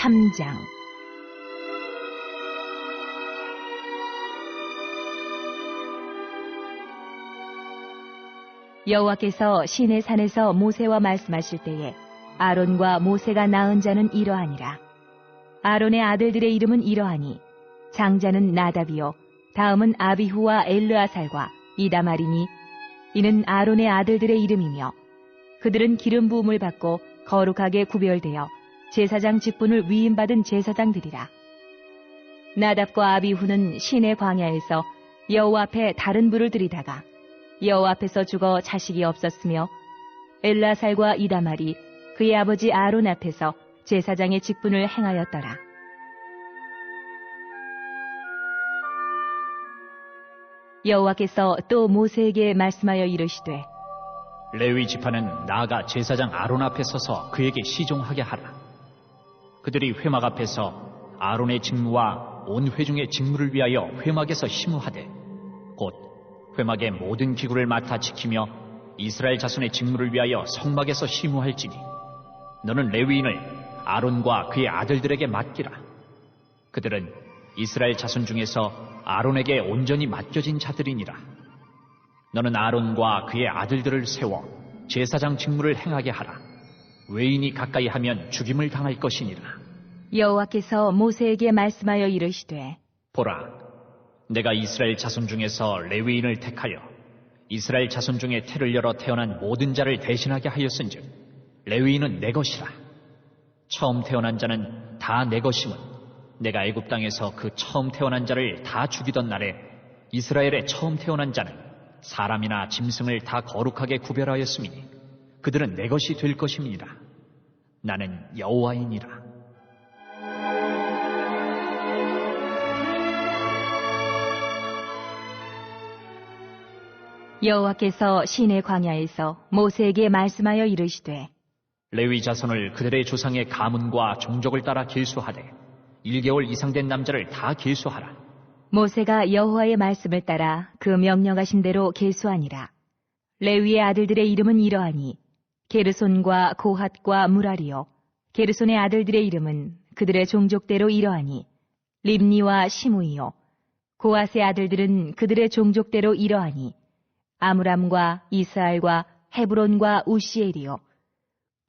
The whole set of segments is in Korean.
3장. 여호와께서 시내 산에서 모세와 말씀하실 때에 아론과 모세가 낳은 자는 이러하니라. 아론의 아들들의 이름은 이러하니 장자는 나답이요 다음은 아비후와 엘르아살과 이다말이니 이는 아론의 아들들의 이름이며 그들은 기름 부음을 받고 거룩하게 구별되어 제사장 직분을 위임받은 제사장들이라. 나답과 아비후는 시내 광야에서 여호와 앞에 다른 불을 들이다가 여호와 앞에서 죽어 자식이 없었으며 엘르아살과 이다말이 그의 아버지 아론 앞에서 제사장의 직분을 행하였더라. 여호와께서 또 모세에게 말씀하여 이르시되 레위 지파는 나아가 제사장 아론 앞에 서서 그에게 시종하게 하라. 그들이 회막 앞에서 아론의 직무와 온 회중의 직무를 위하여 회막에서 심우하되 곧 회막의 모든 기구를 맡아 지키며 이스라엘 자손의 직무를 위하여 성막에서 심우할지니 너는 레위인을 아론과 그의 아들들에게 맡기라. 그들은 이스라엘 자손 중에서 아론에게 온전히 맡겨진 자들이니라. 너는 아론과 그의 아들들을 세워 제사장 직무를 행하게 하라. 외인이 가까이 하면 죽임을 당할 것이니라. 여호와께서 모세에게 말씀하여 이르시되 보라, 내가 이스라엘 자손 중에서 레위인을 택하여 이스라엘 자손 중에 태를 열어 태어난 모든 자를 대신하게 하였은즉 레위인은 내 것이라. 처음 태어난 자는 다 내 것임은 내가 애굽 땅에서 그 처음 태어난 자를 다 죽이던 날에 이스라엘의 처음 태어난 자는 사람이나 짐승을 다 거룩하게 구별하였음이니 그들은 내 것이 될 것임이니라. 나는 여호와이니라. 여호와께서 시내 광야에서 모세에게 말씀하여 이르시되 레위 자손을 그들의 조상의 가문과 종족을 따라 길수하되 1개월 이상 된 남자를 다 길수하라. 모세가 여호와의 말씀을 따라 그 명령하신 대로 계수하니라. 레위의 아들들의 이름은 이러하니 게르손과 고핫과 무라리요. 게르손의 아들들의 이름은 그들의 종족대로 이러하니 립니와 시므이요. 고핫의 아들들은 그들의 종족대로 이러하니 아므람과 이스알과 헤브론과 우시엘이요.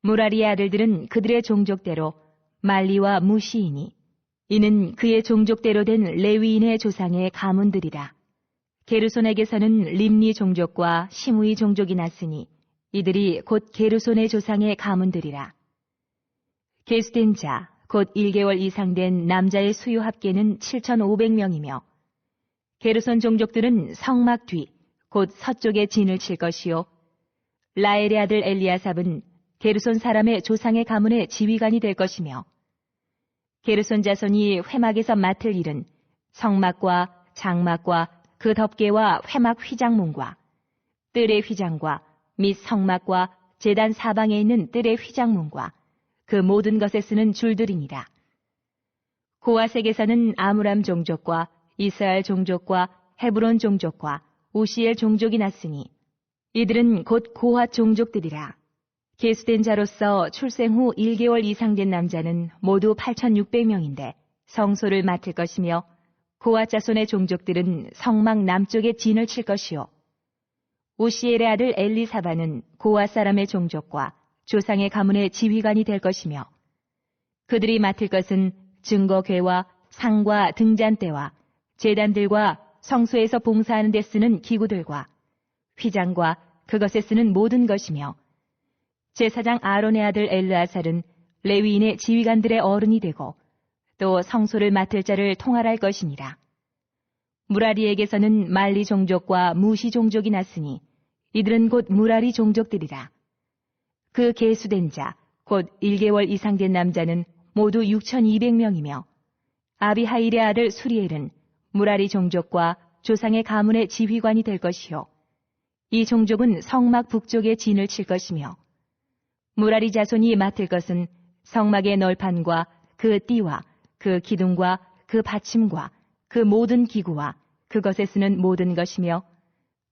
무라리의 아들들은 그들의 종족대로 말리와 무시이니 이는 그의 종족대로 된 레위인의 조상의 가문들이라. 게르손에게서는 립니 종족과 시므이 종족이 났으니 이들이 곧 게르손의 조상의 가문들이라. 계수된 자, 곧 1개월 이상 된 남자의 수요 합계는 7,500명이며 게르손 종족들은 성막 뒤, 곧 서쪽에 진을 칠 것이요. 라엘의 아들 엘리아삽은 게르손 사람의 조상의 가문의 지휘관이 될 것이며 게르손 자손이 회막에서 맡을 일은 성막과 장막과 그 덮개와 회막 휘장문과 뜰의 휘장과 및 성막과 제단 사방에 있는 뜰의 휘장문과 그 모든 것에 쓰는 줄들이니라. 고아색에서는 아므람 종족과 이스라엘 종족과 헤브론 종족과 우시엘 종족이 났으니 이들은 곧 고핫 종족들이라. 계수된 자로서 출생 후 1개월 이상 된 남자는 모두 8,600명인데 성소를 맡을 것이며 고핫 자손의 종족들은 성막 남쪽에 진을 칠 것이요. 우시엘의 아들 엘리사바는 고핫 사람의 종족과 조상의 가문의 지휘관이 될 것이며 그들이 맡을 것은 증거궤와 상과 등잔대와 제단들과 성소에서 봉사하는 데 쓰는 기구들과 휘장과 그것에 쓰는 모든 것이며 제사장 아론의 아들 엘르아살은 레위인의 지휘관들의 어른이 되고 또 성소를 맡을 자를 통할할 것이니라. 무라리에게서는 말리 종족과 무시 종족이 났으니 이들은 곧 무라리 종족들이라. 그 계수된 자, 곧 1개월 이상 된 남자는 모두 6,200명이며 아비하일의 아들 수리엘은 무라리 종족과 조상의 가문의 지휘관이 될 것이요. 이 종족은 성막 북쪽에 진을 칠 것이며 무라리 자손이 맡을 것은 성막의 널판과 그 띠와 그 기둥과 그 받침과 그 모든 기구와 그것에 쓰는 모든 것이며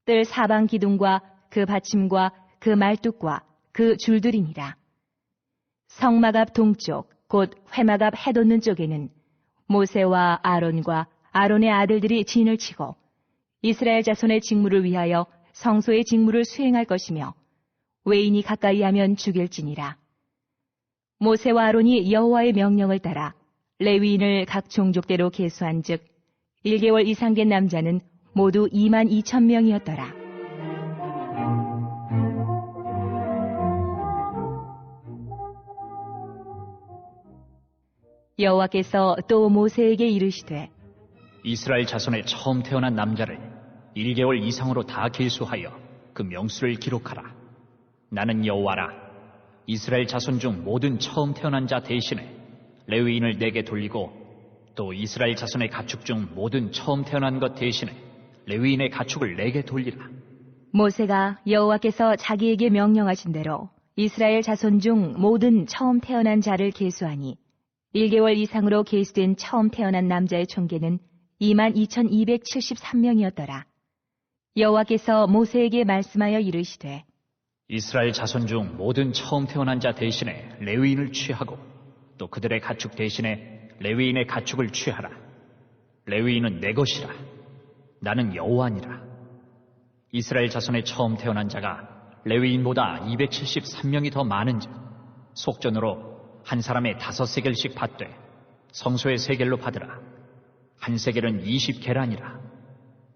뜰 사방 기둥과 그 받침과 그 말뚝과 그 줄들이니라. 성막 앞 동쪽 곧 회막 앞 해돋는 쪽에는 모세와 아론과 아론의 아들들이 진을 치고 이스라엘 자손의 직무를 위하여 성소의 직무를 수행할 것이며 외인이 가까이 하면 죽일지니라. 모세와 아론이 여호와의 명령을 따라 레위인을 각 종족대로 계수한즉 1개월 이상 된 남자는 모두 22,000명이었더라. 여호와께서 또 모세에게 이르시되 이스라엘 자손의 처음 태어난 남자를 1개월 이상으로 다 계수하여 그 명수를 기록하라. 나는 여호와라. 이스라엘 자손 중 모든 처음 태어난 자 대신에 레위인을 내게 돌리고 또 이스라엘 자손의 가축 중 모든 처음 태어난 것 대신에 레위인의 가축을 내게 돌리라. 모세가 여호와께서 자기에게 명령하신 대로 이스라엘 자손 중 모든 처음 태어난 자를 계수하니 1개월 이상으로 계수된 처음 태어난 남자의 총계는 22,273명이었더라. 여호와께서 모세에게 말씀하여 이르시되 이스라엘 자손 중 모든 처음 태어난 자 대신에 레위인을 취하고 또 그들의 가축 대신에 레위인의 가축을 취하라. 레위인은 내 것이라. 나는 여호와니라. 이스라엘 자손의 처음 태어난 자가 레위인보다 273명이 더 많은즉 속전으로 한 사람의 5세겔씩 받되 성소의 세겔로 받으라. 한 세겔은 20계란이라.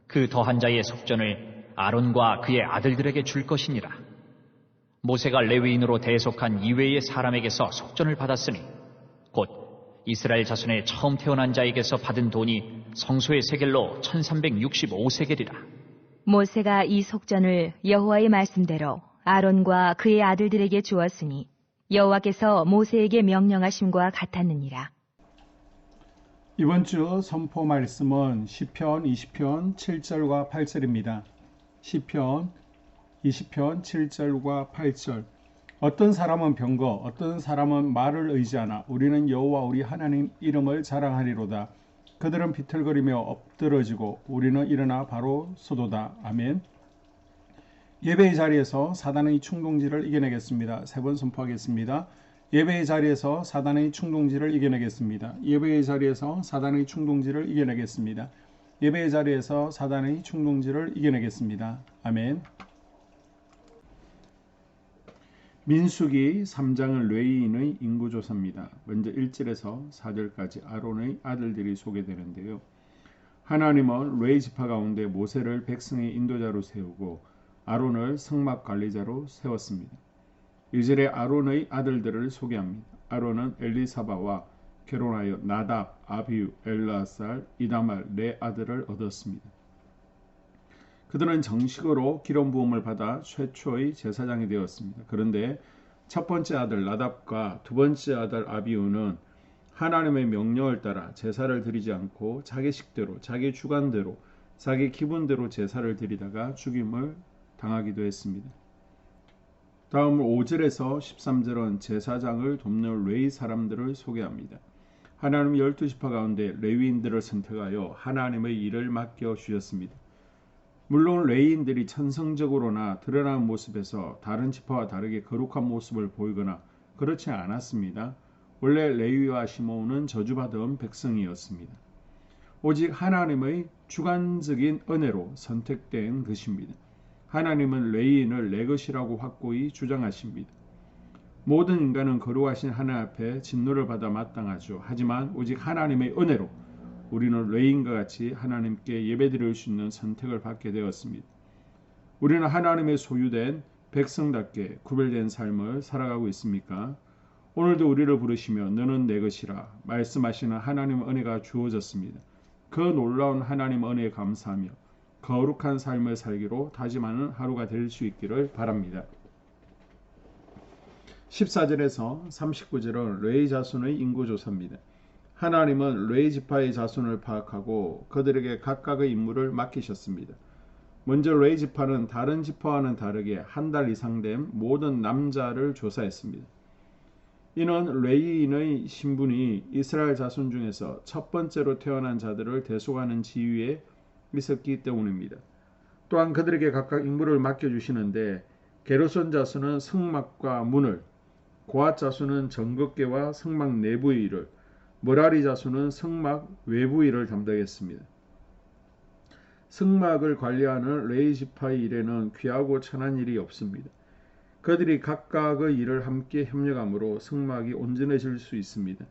그 더한 자의 속전을 아론과 그의 아들들에게 줄 것이니라. 모세가 레위인으로 대속한 이외의 사람에게서 속전을 받았으니 곧 이스라엘 자손의 처음 태어난 자에게서 받은 돈이 성소의 세겔로 1365세겔이라. 모세가 이 속전을 여호와의 말씀대로 아론과 그의 아들들에게 주었으니 여호와께서 모세에게 명령하심과 같았느니라. 이번 주 선포 말씀은 시편 20편 7절과 8절입니다. 시편 20편 7절과 8절. 어떤 사람은 병거, 어떤 사람은 말을 의지하나 우리는 여호와 우리 하나님 이름을 자랑하리로다. 그들은 비틀거리며 엎드러지고 우리는 일어나 바로 서도다. 아멘. 예배의 자리에서 사단의 충동지를 이겨내겠습니다. 3번 선포하겠습니다. 예배의 자리에서 사단의 충동지를 이겨내겠습니다. 예배의 자리에서 사단의 충동지를 이겨내겠습니다. 예배의 자리에서 사단의 충동지를 이겨내겠습니다. 아멘. 민수기 3장은 레위인의 인구조사입니다. 먼저 1절에서 4절까지 아론의 아들들이 소개되는데요. 하나님은 레위 지파 가운데 모세를 백성의 인도자로 세우고 아론을 성막 관리자로 세웠습니다. 1절에 아론의 아들들을 소개합니다. 아론은 엘리사바와 결혼하여 나답, 아비우, 엘라살, 이다말 네 아들을 얻었습니다. 그들은 정식으로 기름 부음을 받아 최초의 제사장이 되었습니다. 그런데 첫 번째 아들 나답과 두 번째 아들 아비우는 하나님의 명령을 따라 제사를 드리지 않고 자기 식대로, 자기 주관대로, 자기 기분대로 제사를 드리다가 죽임을 당하기도 했습니다. 다음으로 5절에서 13절은 제사장을 돕는 레위 사람들을 소개합니다. 하나님 12지파 가운데 레위인들을 선택하여 하나님의 일을 맡겨 주셨습니다. 물론 레위인들이 천성적으로나 드러난 모습에서 다른 지파와 다르게 거룩한 모습을 보이거나 그렇지 않았습니다. 원래 레위와 시므온은 저주받은 백성이었습니다. 오직 하나님의 주관적인 은혜로 선택된 것입니다. 하나님은 레위인을 내 것이라고 확고히 주장하십니다. 모든 인간은 거룩하신 하나님 앞에 진노를 받아 마땅하죠. 하지만 오직 하나님의 은혜로 우리는 레위인과 같이 하나님께 예배드릴 수 있는 선택을 받게 되었습니다. 우리는 하나님의 소유된 백성답게 구별된 삶을 살아가고 있습니까? 오늘도 우리를 부르시며 너는 내 것이라 말씀하시는 하나님의 은혜가 주어졌습니다. 그 놀라운 하나님 은혜에 감사하며 거룩한 삶을 살기로 다짐하는 하루가 될 수 있기를 바랍니다. 14절에서 39절은 레위 자손의 인구조사입니다. 하나님은 레위 지파의 자손을 파악하고 그들에게 각각의 임무를 맡기셨습니다. 먼저 레위 지파는 다른 지파와는 다르게 한 달 이상 된 모든 남자를 조사했습니다. 이는 레위인의 신분이 이스라엘 자손 중에서 첫 번째로 태어난 자들을 대속하는 지위에 있었기 때문입니다. 또한 그들에게 각각 임무를 맡겨주시는데 게르손 자손은 성막과 문을, 고핫 자손은 정극계와 성막 내부의 일을, 므라리 자손은 성막 외부 일을 담당했습니다. 성막을 관리하는 레위 지파의 일에는 귀하고 천한 일이 없습니다. 그들이 각각의 일을 함께 협력함으로 성막이 온전해질 수 있습니다.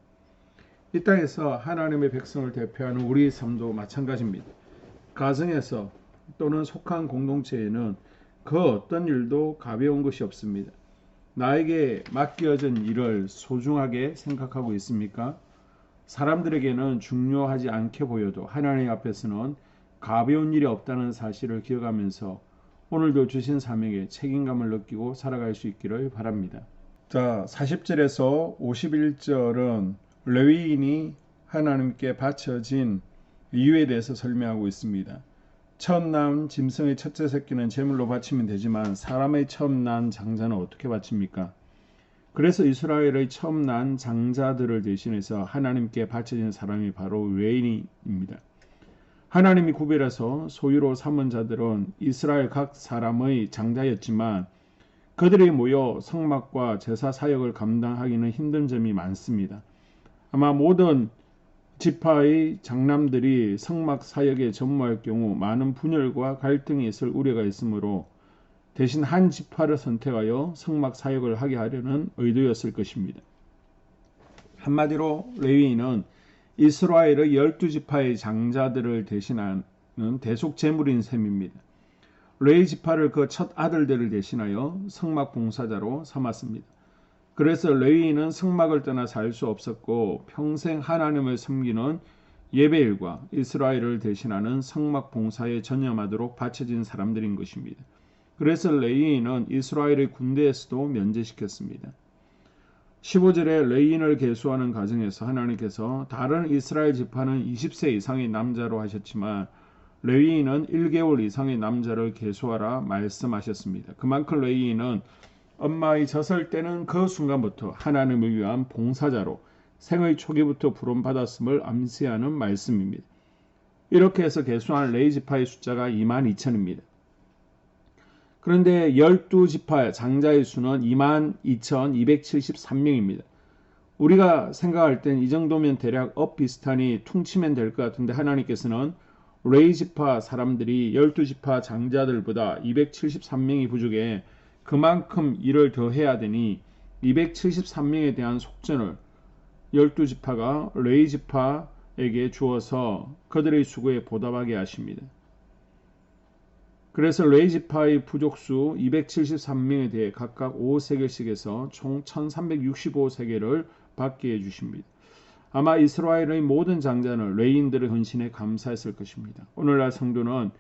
이 땅에서 하나님의 백성을 대표하는 우리의 삶도 마찬가지입니다. 가정에서 또는 속한 공동체에는 그 어떤 일도 가벼운 것이 없습니다. 나에게 맡겨진 일을 소중하게 생각하고 있습니까? 사람들에게는 중요하지 않게 보여도 하나님 앞에서는 가벼운 일이 없다는 사실을 기억하면서 오늘도 주신 사명에 책임감을 느끼고 살아갈 수 있기를 바랍니다. 자, 40절에서 51절은 레위인이 하나님께 바쳐진 이유에 대해서 설명하고 있습니다. 처음 낳은 짐승의 첫째 새끼는 제물로 바치면 되지만 사람의 처음 낳은 장자는 어떻게 바칩니까? 그래서 이스라엘의 처음 낳은 장자들을 대신해서 하나님께 바쳐진 사람이 바로 레위인입니다. 하나님이 구별해서 소유로 삼은 자들은 이스라엘 각 사람의 장자였지만 그들이 모여 성막과 제사 사역을 감당하기는 힘든 점이 많습니다. 아마 모든 지파의 장남들이 성막 사역에 전무할 경우 많은 분열과 갈등이 있을 우려가 있으므로 대신 한 지파를 선택하여 성막 사역을 하게 하려는 의도였을 것입니다. 한마디로 레위인은 이스라엘의 12지파의 장자들을 대신하는 대속 제물인 셈입니다. 레위 지파를 그 첫 아들들을 대신하여 성막 봉사자로 삼았습니다. 그래서 레위인은 성막을 떠나 살 수 없었고 평생 하나님을 섬기는 예배일과 이스라엘을 대신하는 성막 봉사에 전념하도록 바쳐진 사람들인 것입니다. 그래서 레위인은 이스라엘의 군대에서도 면제시켰습니다. 15절에 레위인을 계수하는 과정에서 하나님께서 다른 이스라엘 지파는 20세 이상의 남자로 하셨지만 레위인은 1개월 이상의 남자를 계수하라 말씀하셨습니다. 그만큼 레위인은 엄마의 젖을 떼는 그 순간부터 하나님을 위한 봉사자로 생의 초기부터 부름받았음을 암시하는 말씀입니다. 이렇게 해서 계수한 레위 지파의 숫자가 22,000입니다. 그런데 12지파 장자의 수는 22,273명입니다. 우리가 생각할 땐 이 정도면 대략 비슷하니 퉁치면 될 것 같은데 하나님께서는 레위 지파 사람들이 12지파 장자들보다 273명이 부족해 그만큼 일을 더 해야 되니 273명에 대한 속전을 12지파가 레위 지파에게 주어서 그들의 수고에 보답하게 하십니다. 그래서 레위 지파의 부족수 273명에 대해 각각 5세겔씩 해서 총 1365세겔을 받게 해주십니다. 아마 이스라엘의 모든 장자는 레위인들의 헌신에 감사했을 것입니다. 오늘날 성도는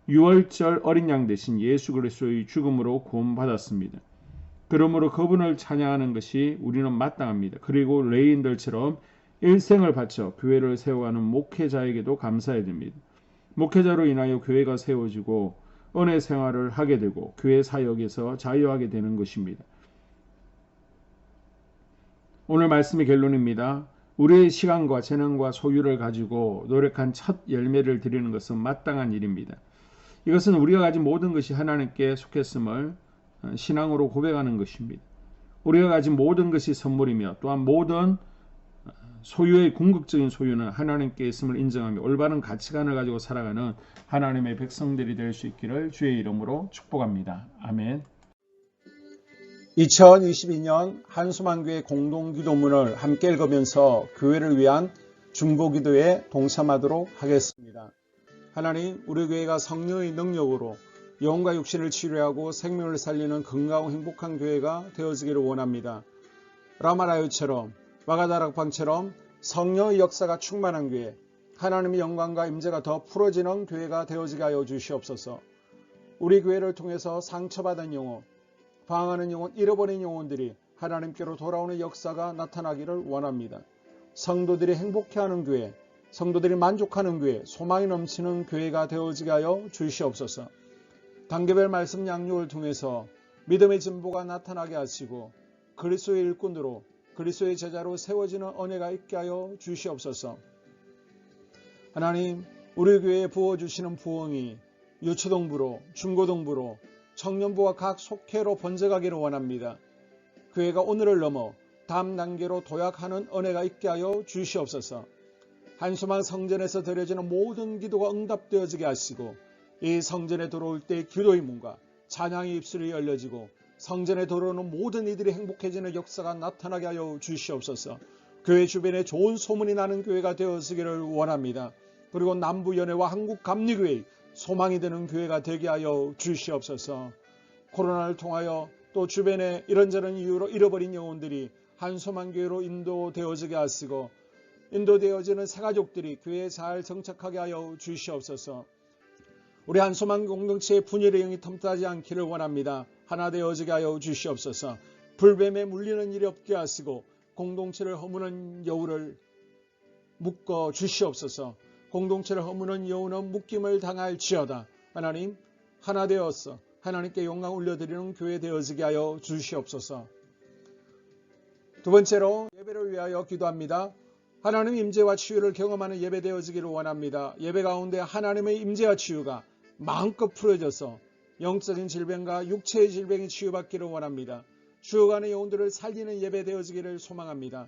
6월절 어린 양 대신 예수 그리스도의 죽음으로 구원받았습니다. 그러므로 그분을 찬양하는 것이 우리는 마땅합니다. 그리고 레위인들처럼 일생을 바쳐 교회를 세워가는 목회자에게도 감사해야 됩니다. 목회자로 인하여 교회가 세워지고 은혜 생활을 하게 되고 교회 사역에서 자유하게 되는 것입니다. 오늘 말씀의 결론입니다. 우리의 시간과 재능과 소유를 가지고 노력한 첫 열매를 드리는 것은 마땅한 일입니다. 이것은 우리가 가진 모든 것이 하나님께 속했음을 신앙으로 고백하는 것입니다. 우리가 가진 모든 것이 선물이며 또한 모든 소유의 궁극적인 소유는 하나님께 있음을 인정하며 올바른 가치관을 가지고 살아가는 하나님의 백성들이 될 수 있기를 주의 이름으로 축복합니다. 아멘. 2022년 한수만교회 공동기도문을 함께 읽으면서 교회를 위한 중보기도에 동참하도록 하겠습니다. 하나님, 우리 교회가 성령의 능력으로 영과 육신을 치료하고 생명을 살리는 건강하고 행복한 교회가 되어지기를 원합니다. 라마라요처럼 마가다락방처럼 성령의 역사가 충만한 교회, 하나님의 영광과 임재가 더 풀어지는 교회가 되어지게 하여 주시옵소서. 우리 교회를 통해서 상처받은 영혼, 방황하는 영혼, 잃어버린 영혼들이 하나님께로 돌아오는 역사가 나타나기를 원합니다. 성도들이 행복해하는 교회, 성도들이 만족하는 교회, 소망이 넘치는 교회가 되어지게 하여 주시옵소서. 단계별 말씀 양육을 통해서 믿음의 진보가 나타나게 하시고 그리스도의 일꾼으로 그리스도의 제자로 세워지는 은혜가 있게 하여 주시옵소서. 하나님, 우리 교회에 부어주시는 부흥이 유초동부로, 중고동부로, 청년부와 각 속회로 번져가기를 원합니다. 교회가 오늘을 넘어 다음 단계로 도약하는 은혜가 있게 하여 주시옵소서. 한수만 성전에서 드려지는 모든 기도가 응답되어지게 하시고 이 성전에 들어올 때 기도의 문과 찬양의 입술이 열려지고 성전에 들어오는 모든 이들이 행복해지는 역사가 나타나게 하여 주시옵소서. 교회 주변에 좋은 소문이 나는 교회가 되어지기를 원합니다. 그리고 남부연회와 한국감리교회의 소망이 되는 교회가 되게 하여 주시옵소서. 코로나를 통하여 또 주변에 이런저런 이유로 잃어버린 영혼들이 한소망교회로 인도되어지게 하시고 인도되어지는 새가족들이 교회에 잘 정착하게 하여 주시옵소서. 우리 한소망 공동체의 분열의 영이 틈타지 않기를 원합니다. 하나 되어지게 하여 주시옵소서. 불뱀에 물리는 일이 없게 하시고 공동체를 허무는 여우를 묶어 주시옵소서. 공동체를 허무는 여우는 묶임을 당할지어다. 하나님 하나 되어서 하나님께 영광 올려드리는 교회 되어지게 하여 주시옵소서. 두 번째로 예배를 위하여 기도합니다. 하나님 임재와 치유를 경험하는 예배 되어지기를 원합니다. 예배 가운데 하나님의 임재와 치유가 마음껏 풀어져서 영적인 질병과 육체의 질병이 치유받기를 원합니다. 죽어가는 영혼들을 살리는 예배 되어지기를 소망합니다.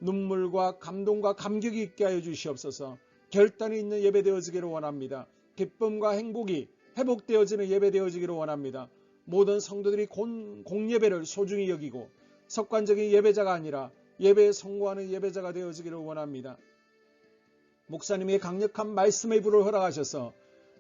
눈물과 감동과 감격이 있게 하여 주시옵소서. 결단이 있는 예배 되어지기를 원합니다. 기쁨과 행복이 회복되어지는 예배 되어지기를 원합니다. 모든 성도들이 공예배를 소중히 여기고 습관적인 예배자가 아니라 예배에 성공하는 예배자가 되어지기를 원합니다. 목사님이 강력한 말씀의 불을 허락하셔서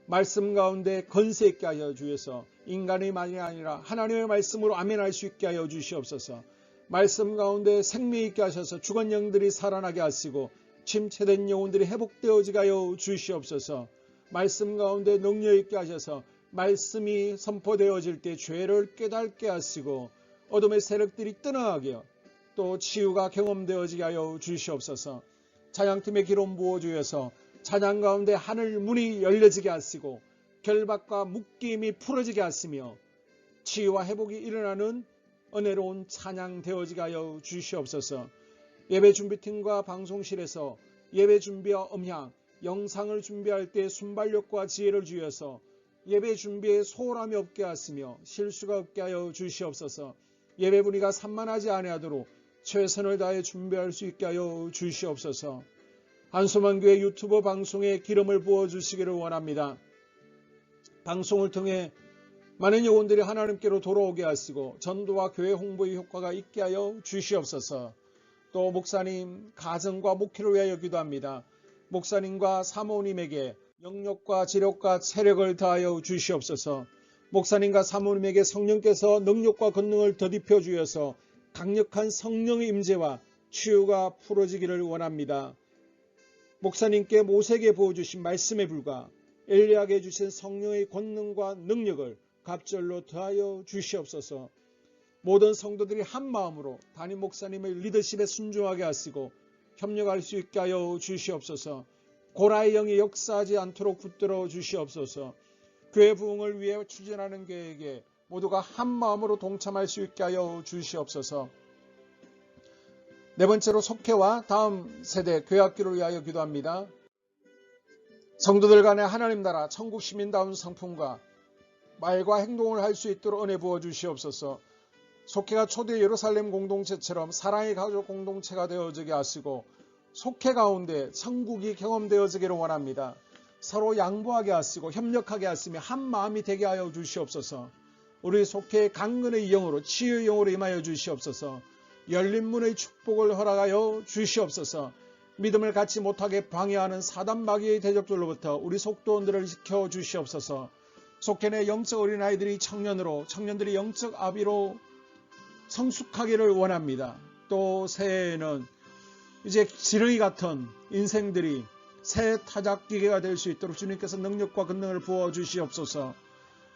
말씀 가운데 건세 있게 하여 주셔서 인간의 말이 아니라 하나님의 말씀으로 아멘할 수 있게 하여 주시옵소서. 말씀 가운데 생명 있게 하셔서 죽은 영들이 살아나게 하시고 침체된 영혼들이 회복되어지게 하여 주시옵소서. 말씀 가운데 능력 있게 하셔서 말씀이 선포되어질 때 죄를 깨닫게 하시고 어둠의 세력들이 떠나가게 또 치유가 경험되어지게 하여 주시옵소서. 찬양팀의 기름 부어주셔서 찬양 가운데 하늘 문이 열려지게 하시고 결박과 묶임이 풀어지게 하시며 치유와 회복이 일어나는 은혜로운 찬양 되어지게 하여 주시옵소서. 예배 준비팀과 방송실에서 예배 준비와 음향, 영상을 준비할 때 순발력과 지혜를 주셔서 예배 준비에 소홀함이 없게 하시며 실수가 없게 하여 주시옵소서. 예배 분위기가 산만하지 아니하도록 최선을 다해 준비할 수 있게 하여 주시옵소서. 한소망교회 유튜브 방송에 기름을 부어주시기를 원합니다. 방송을 통해 많은 영혼들이 하나님께로 돌아오게 하시고 전도와 교회 홍보의 효과가 있게 하여 주시옵소서. 또 목사님 가정과 목회를 위하여 기도합니다. 목사님과 사모님에게 영력과 지력과 체력을 다하여 주시옵소서. 목사님과 사모님에게 성령께서 능력과 권능을 더딥혀 주셔서 강력한 성령의 임재와 치유가 풀어지기를 원합니다. 목사님께 모세에게 부어주신 말씀의 불과 엘리야에게 주신 성령의 권능과 능력을 갑절로 더하여 주시옵소서. 모든 성도들이 한 마음으로 담임 목사님의 리더십에 순종하게 하시고 협력할 수 있게 하여 주시옵소서. 고라의 영이 역사하지 않도록 붙들어 주시옵소서. 교회 부흥을 위해 추진하는 계획에 모두가 한 마음으로 동참할 수 있게 하여 주시옵소서. 네 번째로 속회와 다음 세대 교회학교를 위하여 기도합니다. 성도들 간의 하나님 나라 천국 시민다운 성품과 말과 행동을 할 수 있도록 은혜 부어 주시옵소서. 속회가 초대 예루살렘 공동체처럼 사랑의 가족 공동체가 되어지게 하시고 속회 가운데 천국이 경험되어지기를 원합니다. 서로 양보하게 하시고 협력하게 하시며 한 마음이 되게 하여 주시옵소서. 우리 속회의 강건의 영으로 치유의 영으로 임하여 주시옵소서. 열린 문의 축복을 허락하여 주시옵소서. 믿음을 갖지 못하게 방해하는 사단 마귀의 대적들로부터 우리 속도원들을 지켜 주시옵소서. 속회 내 영적 어린아이들이 청년들이 영적 아비로 성숙하기를 원합니다. 또 새해에는 이제 지렁이 같은 인생들이 새 타작기계가 될 수 있도록 주님께서 능력과 권능을 부어 주시옵소서.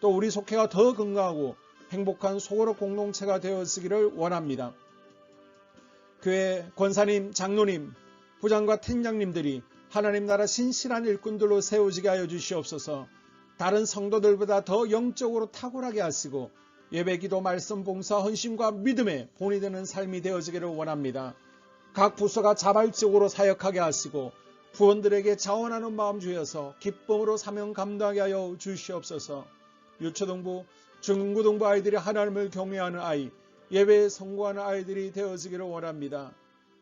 또 우리 속회가 더 건강하고 행복한 소그룹 공동체가 되었기를 원합니다. 교회 권사님, 장로님, 부장과 팀장님들이 하나님 나라 신실한 일꾼들로 세워지게 하여 주시옵소서. 다른 성도들보다 더 영적으로 탁월하게 하시고 예배기도 말씀 봉사 헌신과 믿음에 본이 되는 삶이 되어지기를 원합니다. 각 부서가 자발적으로 사역하게 하시고 부원들에게 자원하는 마음 주셔서 기쁨으로 사명 감당하게 하여 주시옵소서. 유초등부, 중고등부 아이들이 하나님을 경외하는 아이, 예배에 성공하는 아이들이 되어지기를 원합니다.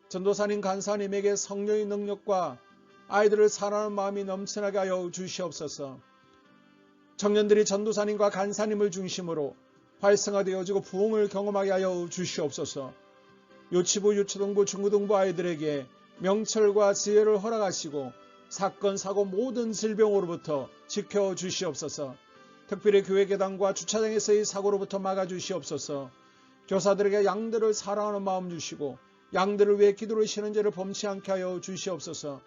전도사님, 간사님에게 성령의 능력과 아이들을 사랑하는 마음이 넘쳐나게 하여 주시옵소서. 청년들이 전도사님과 간사님을 중심으로 활성화되어지고 부흥을 경험하게 하여 주시옵소서. 유치부, 유초등부, 중고등부 아이들에게 명철과 지혜를 허락하시고 사건, 사고, 모든 질병으로부터 지켜주시옵소서. 특별히 교회 계단과 주차장에서의 사고로부터 막아주시옵소서. 교사들에게 양들을 사랑하는 마음 주시고 양들을 위해 기도를 쉬는 죄를 범치 않게 하여 주시옵소서.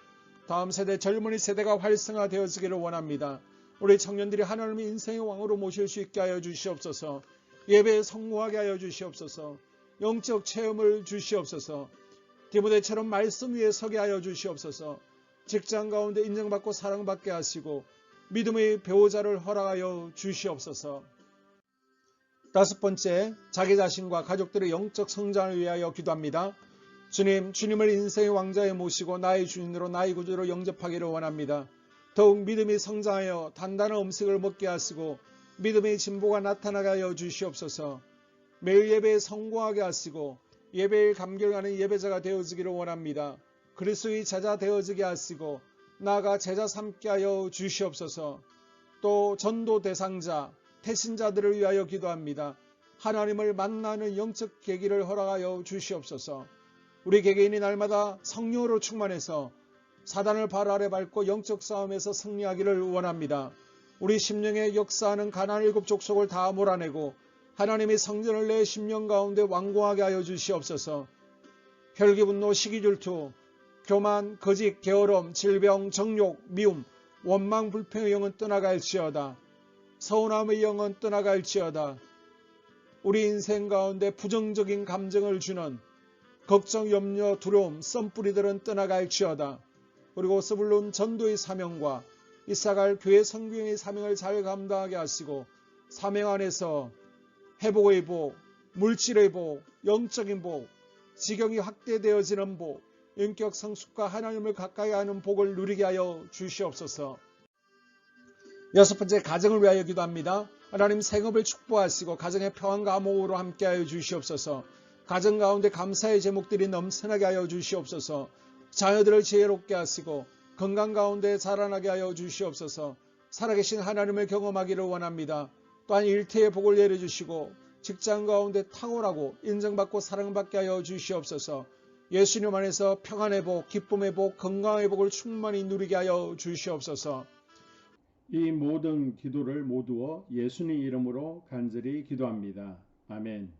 다음 세대, 젊은이 세대가 활성화되어지기를 원합니다. 우리 청년들이 하나님의 인생의 왕으로 모실 수 있게 하여 주시옵소서. 예배에 성공하게 하여 주시옵소서. 영적 체험을 주시옵소서. 디모데처럼 말씀 위에 서게 하여 주시옵소서. 직장 가운데 인정받고 사랑받게 하시고 믿음의 배우자를 허락하여 주시옵소서. 다섯 번째, 자기 자신과 가족들의 영적 성장을 위하여 기도합니다. 주님, 주님을 인생의 왕자에 모시고 나의 주인으로 나의 구주로 영접하기를 원합니다. 더욱 믿음이 성장하여 단단한 음식을 먹게 하시고 믿음의 진보가 나타나게 하여 주시옵소서. 매일 예배에 성공하게 하시고 예배에 감격하는 예배자가 되어지기를 원합니다. 그리스도의 제자 되어지게 하시고 나아가 제자 삼게 하여 주시옵소서. 또 전도 대상자, 태신자들을 위하여 기도합니다. 하나님을 만나는 영적 계기를 허락하여 주시옵소서. 우리 개개인이 날마다 성령으로 충만해서 사단을 발 아래 밟고 영적 싸움에서 승리하기를 원합니다. 우리 심령에 역사하는 가나안 7 족속을 다 몰아내고 하나님의 성전을 내 심령 가운데 완공하게 하여 주시옵소서. 혈기, 분노, 시기, 질투, 교만, 거짓, 게으름, 질병, 정욕, 미움, 원망, 불평의 영은 떠나갈지어다. 서운함의 영은 떠나갈지어다. 우리 인생 가운데 부정적인 감정을 주는 걱정, 염려, 두려움, 썸뿌리들은 떠나갈지어다. 그리고 스불론 전도의 사명과 이사갈 교회 성경의 사명을 잘 감당하게 하시고 사명 안에서 회복의 복, 물질의 복, 영적인 복, 지경이 확대되어지는 복, 인격 성숙과 하나님을 가까이 하는 복을 누리게 하여 주시옵소서. 여섯 번째, 가정을 위하여 기도합니다. 하나님, 생업을 축복하시고 가정의 평안과 화목으로 함께하여 주시옵소서. 가정 가운데 감사의 제목들이 넘쳐나게 하여 주시옵소서. 자녀들을 지혜롭게 하시고 건강 가운데 자라나게 하여 주시옵소서. 살아계신 하나님을 경험하기를 원합니다. 또한 일태의 복을 내려주시고 직장 가운데 탁월하고 인정받고 사랑받게 하여 주시옵소서. 예수님 안에서 평안의 복, 기쁨의 복, 건강의 복을 충만히 누리게 하여 주시옵소서. 이 모든 기도를 모두어 예수님 이름으로 간절히 기도합니다. 아멘.